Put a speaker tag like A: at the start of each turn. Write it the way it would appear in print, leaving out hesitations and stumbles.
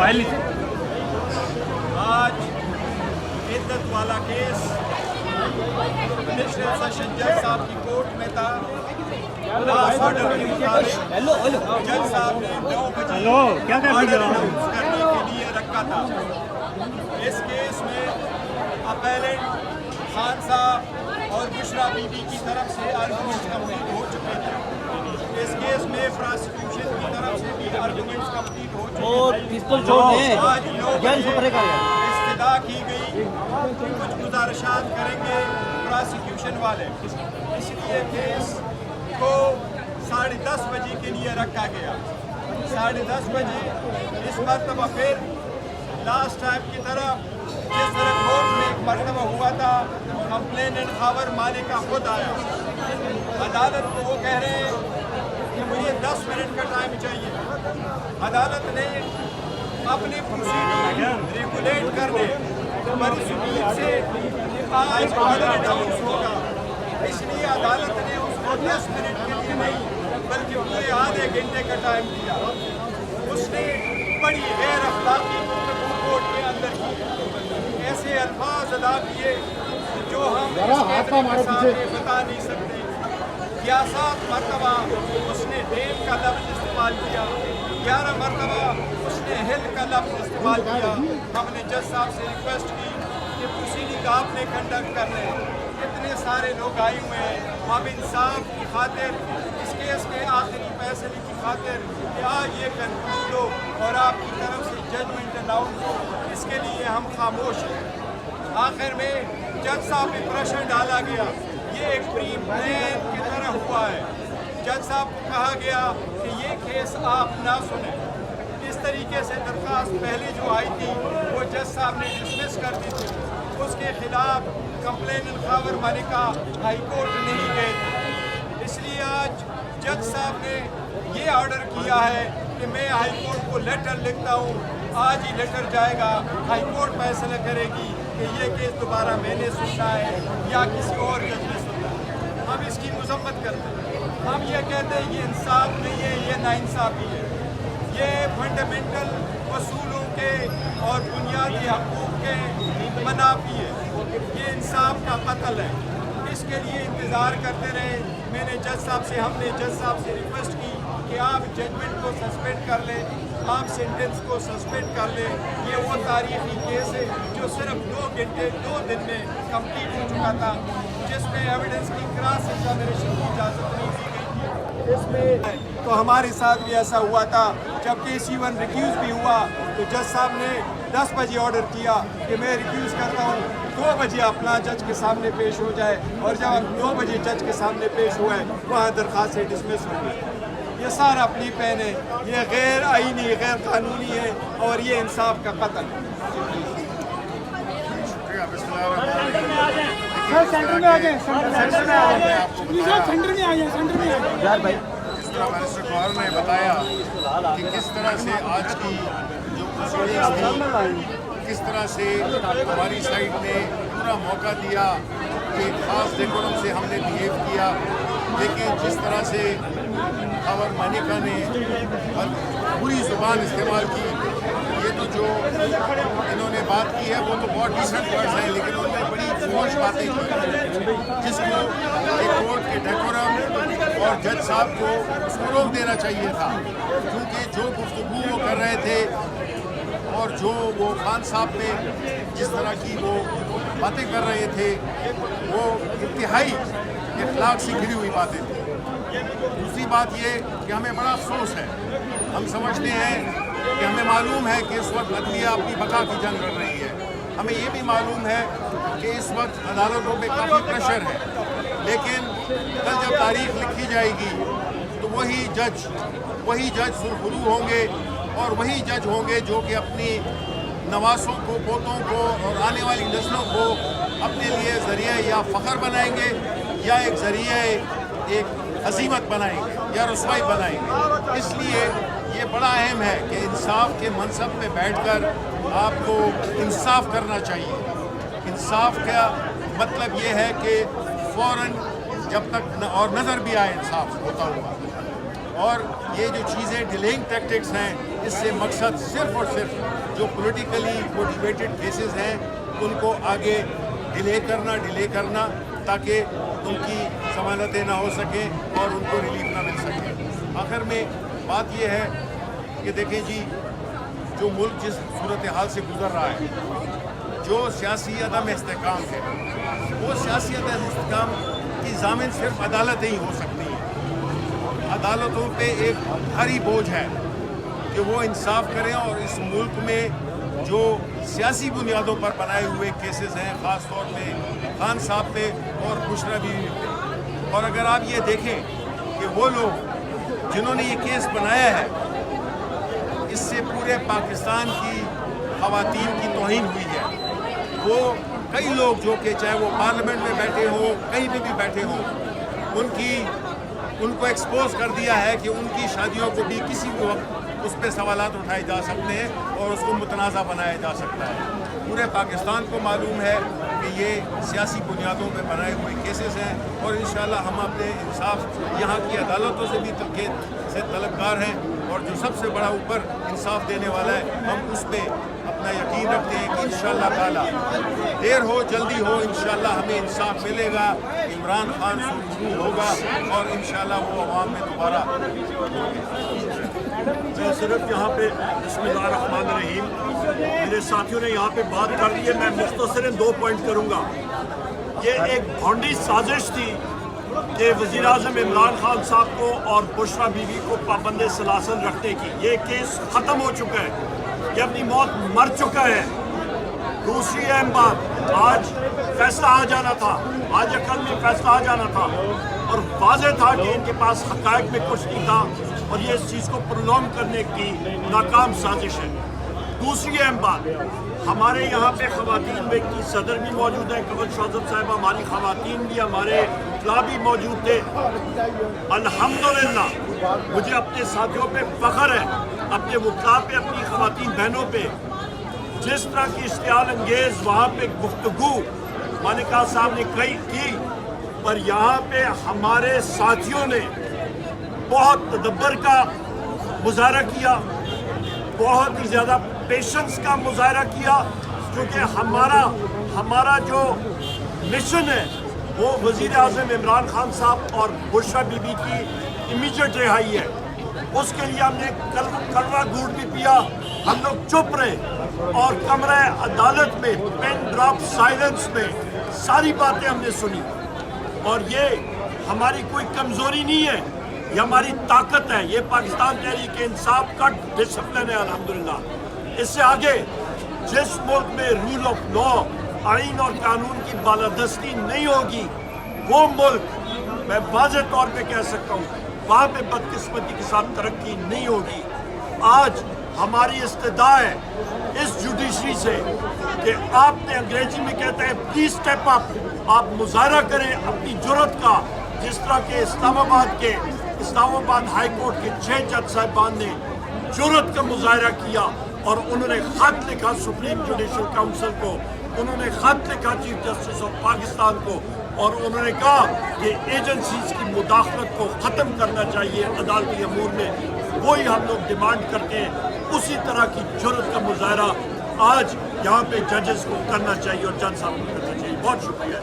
A: آج عدت والا کیس نیشنل سیشن جج صاحب کی کورٹ میں تھا. لاسٹ آرڈر کے مطابق جج صاحب نے 9 بجے آرڈر اناؤنس کرنے کے لیے رکھا تھا. اس کیس میں اپیلنٹ خان صاحب اور بشرا بی بی کی طرف سے آرگومنٹس کمپلیٹ ہو چکے تھے. اس کیس میں پراسیکیوشن کی طرف سے بھی آرگومنٹس کمپلیٹ ہو چکے تھے. آج 9 بجے استدعا کی گئی. کچھ گزارشات کریں گے پراسیکیوشن والے. اس لیے کیس کو 10:30 بجے کے لیے رکھا گیا. 10:30 بجے اس مرتبہ پھر لاسٹ ٹائم کی طرف جس طرح کورٹ میں ایک مرتبہ ہوا تھا کمپلیننٹ خاور مالکہ خود آیا. عدالت کو وہ کہہ رہے ہیں کہ مجھے 10 منٹ کا ٹائم چاہیے. عدالت نے اپنی پروسیڈنگ ریگولیٹ کرنے بڑی سپیڈ سے آج آرڈر اناؤنس ہوگا. اس لیے عدالت نے اس کو 10 منٹ کے لیے نہیں بلکہ پورے آدھے گھنٹے کا ٹائم دیا. اس نے بڑی غیر اخلاقی گفتگو کورٹ کے اندر کی. ایسے الفاظ ادا کیے جو ہم سامنے بتا نہیں سکتے. 7 مرتبہ اس نے ڈیم کا لفظ استعمال کیا. 11 مرتبہ اس نے ہل کا لفظ استعمال کیا. ہم نے جج صاحب سے ریکویسٹ کی کہ پروسیڈنگ آپ نے کنڈکٹ کر لیں. اتنے سارے لوگ آئے ہوئے ہیں. اب انصاف کی خاطر اس کیس کے آخری فیصلے کی خاطر کہ آج یہ کنکلوڈ ہو اور آپ کی طرف سے ججمنٹ اناؤنس ہو, اس کے لیے ہم خاموش ہیں. آخر میں جج صاحب پہ پریشر ڈالا گیا. یہ ایک پری پلان کی طرح ہوا ہے. جج صاحب کو کہا گیا کہ یہ کیس آپ نہ سنیں. اس طریقے سے درخواست پہلے جو آئی تھی وہ جج صاحب نے ڈسمس کر دی تھی. اس کے خلاف کمپلیننٹ خاور مالکہ ہائی کورٹ نہیں گئے تھے. اس لیے آج جج صاحب نے یہ آرڈر کیا ہے کہ میں ہائی کورٹ کو لیٹر لکھتا ہوں. آج ہی لیٹر جائے گا. ہائی کورٹ فیصلہ کرے گی کہ یہ کیس دوبارہ میں نے سننا ہے یا کسی اور جج نے سننا ہے. ہم اس کی مذمت کرتے ہیں. ہم یہ کہتے ہیں یہ انصاف نہیں ہے, یہ ناانصافی ہے. یہ فنڈامنٹل اصولوں کے اور بنیادی حقوق کے منافی ہے. یہ انصاف کا قتل ہے. اس کے لیے انتظار کرتے رہے. میں نے ہم نے جج صاحب سے ریکویسٹ کی کہ آپ ججمنٹ کو سسپینڈ کر لیں, آپ سینٹنس کو سسپینڈ کر لیں. یہ وہ تاریخی کیس ہے جو صرف 2 دن میں کمپلیٹ ہو چکا تھا, جس میں ایویڈنس کی کراس ایگزامینیشن کی اجازت نہیں دی گئی تھی. اس میں تو ہمارے ساتھ بھی ایسا ہوا تھا. جب کیس ایون ریکیوز بھی ہوا تو جج صاحب نے 10 بجے آرڈر کیا کہ میں ریکیوز کرتا ہوں 2 بجے اپنا جج کے سامنے پیش ہو جائے, اور جب ہم 2 بجے جج کے سامنے پیش ہوئے وہاں درخواستیں ڈسمس ہو گئی. یہ سارا اپنی پین ہے. یہ غیر آئینی, غیر قانونی ہے اور یہ انصاف کا قتل ہے.
B: سینٹر میں آ جائیں.
C: منسٹر گوہر نے بتایا کہ کس طرح سے آج کی جو پروسیڈنگز تھی, کس طرح سے ہماری سائڈ نے پورا موقع دیا کہ خاص ڈیکورم سے ہم نے بیہیو کیا. لیکن جس طرح سے خاور مالکہ نے پوری زبان استعمال کی, یہ تو جو انہوں نے بات کی ہے وہ تو بہت ڈیسنٹ ورڈز ہیں, لیکن انہوں نے بڑی فوش باتیں کی جس کو ایک کورٹ کے ڈیکورم اور جج صاحب کو اس کو روک دینا چاہیے تھا. کیونکہ جو گفتگو وہ کر رہے تھے اور جو وہ خان صاحب پہ جس طرح کی وہ باتیں کر رہے تھے وہ انتہائی اخلاق سے گھری ہوئی باتیں تھیں. دوسری بات یہ کہ ہمیں بڑا افسوس ہے. ہم سمجھتے ہیں کہ ہمیں معلوم ہے کہ اس وقت عدلیہ اپنی بقا کی جنگ لڑ رہی ہے. ہمیں یہ بھی معلوم ہے کہ اس وقت عدالتوں پہ کافی پریشر ہے. لیکن کل جب تاریخ لکھی جائے گی تو وہی جج سرخرو ہوں گے اور وہی جج ہوں گے جو کہ اپنی نواسوں کو, پوتوں کو اور آنے والی نسلوں کو اپنے لیے ذریعہ یا فخر بنائیں گے یا ایک ذریعہ ایک عظیمت بنائیں گے یا رسوائی بنائیں گے. اس لیے یہ بڑا اہم ہے کہ انصاف کے منصب پہ بیٹھ کر آپ کو انصاف کرنا چاہیے. انصاف کا مطلب یہ ہے کہ فوراً جب تک اور نظر بھی آئے انصاف ہوتا ہوا اور یہ جو چیزیں ڈیلیئنگ ٹیکٹکس ہیں اس سے مقصد صرف اور صرف جو پولیٹیکلی موٹیویٹڈ کیسز ہیں ان کو آگے ڈیلے کرنا تاکہ ان کی ضمانتیں نہ ہو سکیں اور ان کو ریلیف نہ مل سکے. آخر میں بات یہ ہے کہ دیکھیں جی جو ملک جس صورتحال سے گزر رہا ہے, جو سیاسی عدم استحکام ہے, وہ سیاسی عدم استحکام کی ضامن صرف عدالتیں ہی ہو سکتی ہیں. عدالتوں پہ ایک بھاری بوجھ ہے کہ وہ انصاف کریں, اور اس ملک میں جو سیاسی بنیادوں پر بنائے ہوئے کیسز ہیں, خاص طور پہ خان صاحب پہ اور بشرا بیوی پہ, اور اگر آپ یہ دیکھیں کہ وہ لوگ جنہوں نے یہ کیس بنایا ہے, اس سے پورے پاکستان کی خواتین کی توہین ہوئی ہے. وہ کئی لوگ جو کہ چاہے وہ پارلیمنٹ میں بیٹھے ہوں, کہیں پہ بھی بیٹھے ہوں, ان کو ایکسپوز کر دیا ہے کہ ان کی شادیوں کو بھی کسی بھی وقت اس پہ سوالات اٹھائے جا سکتے ہیں اور اس کو متنازع بنایا جا سکتا ہے. پورے پاکستان کو معلوم ہے کہ یہ سیاسی بنیادوں پہ بنائے ہوئے کیسز ہیں, اور انشاءاللہ ہم اپنے انصاف یہاں کی عدالتوں سے بھی طلبگار ہیں, اور جو سب سے بڑا اوپر انصاف دینے والا ہے, ہم اس پہ اپنا یقین رکھتے ہیں کہ انشاءاللہ تعالی دیر ہو جلدی ہو انشاءاللہ ہمیں انصاف ملے گا. عمران خان سرخرو ہوگا اور انشاءاللہ وہ عوام میں دوبارہ.
B: میں صرف یہاں پہ بسم اللہ الرحمن الرحیم, میرے ساتھیوں نے یہاں پہ بات کر لی ہے, میں مختصراً 2 پوائنٹ کروں گا. یہ ایک بھونڈی سازش تھی کہ وزیر اعظم عمران خان صاحب کو اور بشرا بیوی کو پابند سلاسل رکھنے کی. یہ کیس ختم ہو چکا ہے, یہ اپنی موت مر چکا ہے. دوسری اہم بات, آج فیصلہ آ جانا تھا, آج کل میں فیصلہ آ جانا تھا, اور واضح تھا کہ ان کے پاس حقائق میں کچھ نہیں تھا, اور یہ اس چیز کو پرولونگ کرنے کی ناکام سازش ہے. دوسری اہم بات, ہمارے یہاں پہ خواتین میں کی صدر بھی موجود ہیں, کنول شوکت صاحبہ, ہماری خواتین بھی, ہمارے اطلاع بھی موجود تھے. الحمدللہ مجھے اپنے ساتھیوں پہ فخر ہے, اپنے وکلاء پہ, اپنی خواتین بہنوں پہ. جس طرح کی اشتعال انگیز وہاں پہ گفتگو مالکہ صاحب نے کی, پر یہاں پہ ہمارے ساتھیوں نے بہت تدبر کا مظاہرہ کیا, بہت ہی زیادہ پیشنس کا مظاہرہ کیا, کیونکہ ہمارا جو مشن ہے وہ وزیر اعظم عمران خان صاحب اور بشرا بیوی کی امیجیٹ رہائی ہے. اس کے لیے ہم نے کڑوا گھونٹ بھی پیا, ہم لوگ چپ رہے, اور کمرہ عدالت میں پین ڈراپ سائلنس میں ساری باتیں ہم نے سنی. اور یہ ہماری کوئی کمزوری نہیں ہے, یہ ہماری طاقت ہے. یہ پاکستان تحریک انصاف کا ڈسپلن ہے الحمدللہ. اس سے آگے جس ملک میں رول آف لا, آئین اور قانون کی بالادستی نہیں ہوگی, وہ ملک میں واضح طور پہ کہہ سکتا ہوں وہاں پہ بدقسمتی کے ساتھ ترقی نہیں ہوگی. آج ہماری استدعا ہے اس جوڈیشری سے کہ آپ نے, انگریزی میں کہتے ہیں پلیز اسٹیپ اپ, آپ مظاہرہ کریں اپنی جرت کا, جس طرح کے اسلام آباد ہائی کورٹ کے 6 جج صاحبان نے جرت کا مظاہرہ کیا, اور انہوں نے خط لکھا سپریم جوڈیشل کاؤنسل کو, انہوں نے خط لکھا چیف جسٹس آف پاکستان کو, اور انہوں نے کہا کہ ایجنسیز کی مداخلت کو ختم کرنا چاہیے عدالتی امور میں. وہی ہم لوگ ڈیمانڈ کرتے ہیں, اسی طرح کی جرت کا مظاہرہ آج یہاں پہ ججز کو کرنا چاہیے اور جج صاحب کو کرنا چاہیے. بہت شکریہ.